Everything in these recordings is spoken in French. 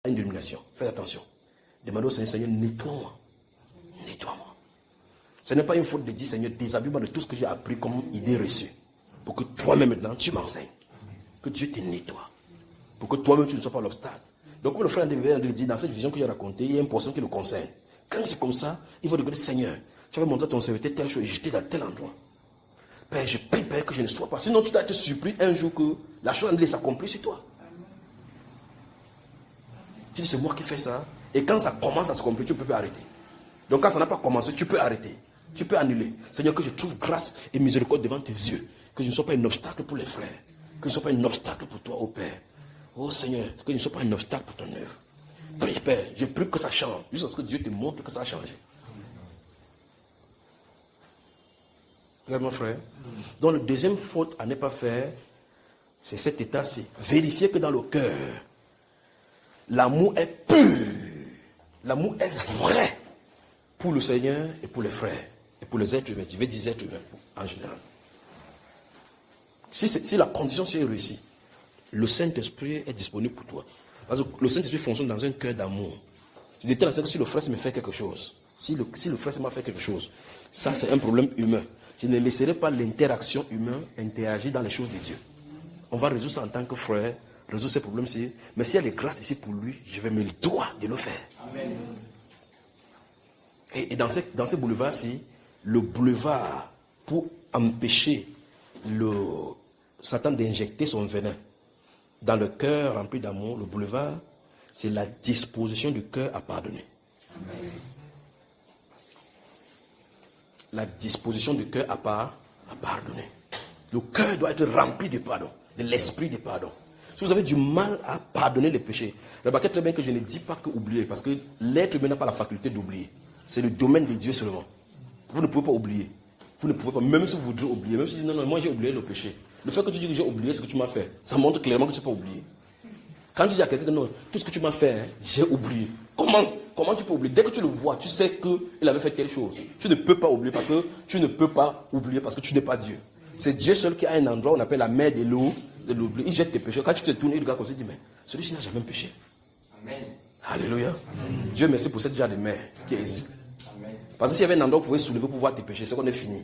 une dénomination. Faites attention. Demandez au Seigneur, Seigneur, nettoie-moi. Nettoie-moi. Ce n'est pas une faute de dire, Seigneur, déshabille-moi de tout ce que j'ai appris comme idée reçue. Pour que toi-même maintenant, tu m'enseignes. Que Dieu te nettoie. Pour que toi-même, tu ne sois pas l'obstacle. Donc, comme le frère André dit, dans cette vision que j'ai racontée, il y a une portion qui le concerne. Quand c'est comme ça, il va regarder, Seigneur, tu vas montrer à ton serviteur telle chose et j'étais dans tel endroit. Père, je prie, Père, que je ne sois pas. Sinon, tu dois être surpris un jour que la chose André s'accomplit sur toi. Tu dis, c'est moi qui fais ça. Et quand ça commence à s'accomplir, tu ne peux pas arrêter. Donc, quand ça n'a pas commencé, tu peux arrêter. Tu peux annuler. Seigneur, que je trouve grâce et miséricorde devant tes yeux. Que je ne sois pas un obstacle pour les frères. Que je ne sois pas un obstacle pour toi, ô Père. Oh Seigneur, que je ne sois pas un obstacle pour ton œuvre. Prie, Père, je prie que ça change. Jusqu'à ce que Dieu te montre que ça a changé. Claire, mon frère. Donc, la deuxième faute à ne pas faire, c'est cet état, c'est vérifier que dans le cœur, l'amour est pur. L'amour est vrai pour le Seigneur et pour les frères. Et pour les êtres humains. Je vais dire êtres humains en général. Si la condition est réussie, le Saint-Esprit est disponible pour toi. Parce que le Saint-Esprit fonctionne dans un cœur d'amour. C'est de telle sorte que si le frère me fait quelque chose, si le frère m'a fait quelque chose, ça c'est un problème humain. Je ne laisserai pas l'interaction humaine interagir dans les choses de Dieu. On va résoudre ça en tant que frère, résoudre ces problèmes-ci. Mais s'il y a les grâces ici pour lui, je vais me le droit de le faire. Amen. Et dans ce boulevard-ci, le boulevard pour empêcher Satan d'injecter son venin dans le cœur rempli d'amour, le boulevard, c'est la disposition du cœur à pardonner. Amen. La disposition du cœur à pardonner. Le cœur doit être rempli de pardon, de l'esprit de pardon. Si vous avez du mal à pardonner les péchés, remarquez très bien que je ne dis pas que oublier, parce que l'être humain n'a pas la faculté d'oublier. C'est le domaine de Dieu seulement. Vous ne pouvez pas oublier. Vous ne pouvez pas, même si vous voudrez oublier, même si vous dites non, moi j'ai oublié le péché. Le fait que tu dis que j'ai oublié ce que tu m'as fait, ça montre clairement que tu n'as pas oublié. Quand tu dis à quelqu'un que non, tout ce que tu m'as fait, j'ai oublié. Comment tu peux oublier? Dès que tu le vois, tu sais qu'il avait fait telle chose. Tu ne peux pas oublier parce que tu ne peux pas oublier parce que tu n'es pas Dieu. C'est Dieu seul qui a un endroit, on appelle la mer de l'eau, de l'oubli. Il jette tes péchés. Quand tu te tournes, il regarde comme ça, il dit, mais celui-ci n'a jamais péché. Amen. Alléluia. Amen. Dieu merci pour cette genre de mer qui existe. Amen. Parce que s'il y avait un endroit où vous pouvez soulever pour voir tes péchés, c'est qu'on est fini.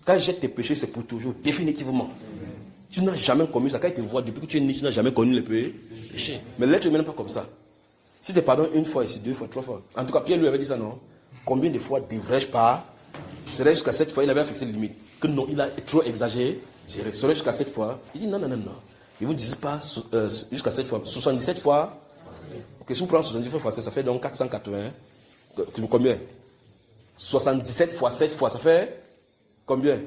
Quand il jette tes péchés, c'est pour toujours, définitivement. Amen. Tu n'as jamais commis ça. Quand il te voit, depuis que tu es né, tu n'as jamais connu le péché. Mais l'être humain n'est pas comme ça. Si tu pardonnes une fois, ici, 2 fois, 3 fois. En tout cas, Pierre lui avait dit ça, non? Combien de fois devrais-je pas? Serait jusqu'à 7 fois, il avait fixé les limites. Que non, il a trop exagéré. Serait jusqu'à 7 fois. Il dit non. Il ne vous dit pas jusqu'à 7 fois. 77 fois. Ok, si vous prenez 77 fois 7, ça fait donc 480. Combien? 77 fois 7 fois, ça fait combien?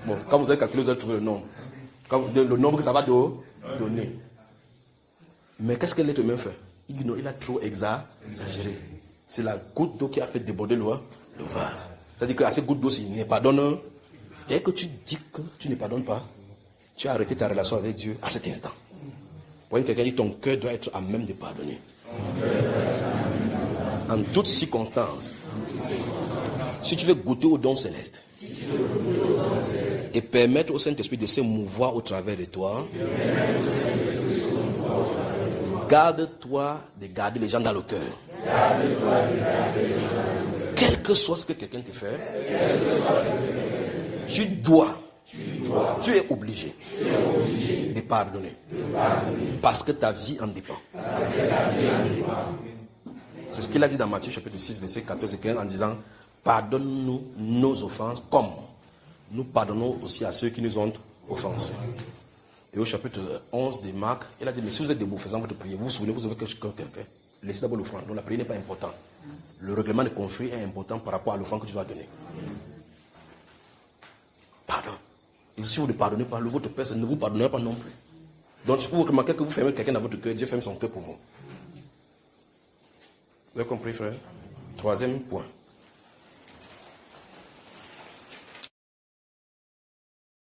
Bon, quand vous allez calculer, vous allez trouver le nombre. Le nombre que ça va donner. Mais qu'est-ce que l'être humain fait? Il dit non, il a trop exagéré. C'est la goutte d'eau qui a fait déborder le vase. C'est-à-dire qu'à cette goutte d'eau, s'il ne pardonne, dès que tu dis que tu ne pardonnes pas, tu as arrêté ta relation avec Dieu à cet instant. Pour quelqu'un dit ton cœur doit être à même de pardonner. En toutes circonstances. Si tu veux goûter au don céleste et permettre au Saint-Esprit de se mouvoir au travers de toi, garde-toi de garder les gens dans le cœur. Quel que soit ce que quelqu'un te fait, tu es obligé de pardonner. Parce que ta vie en dépend. C'est ce qu'il a dit dans Matthieu chapitre 6, verset 14 et 15 en disant, pardonne-nous nos offenses comme nous pardonnons aussi à ceux qui nous ont offensés. Et au chapitre 11 de Marc, il a dit, mais si vous êtes debout faisant votre prière, vous vous souvenez, vous avez quelque chose que quelqu'un fait, laissez d'abord l'offrande. Donc la prière n'est pas importante. Le règlement de conflit est important par rapport à l'offrande que tu dois donner. Pardon. Et si vous ne pardonnez pas, votre Père ne vous pardonnera pas non plus. Donc si vous remarquez que vous fermez quelqu'un dans votre cœur, Dieu ferme son cœur pour vous. Vous avez compris, frère? Troisième point.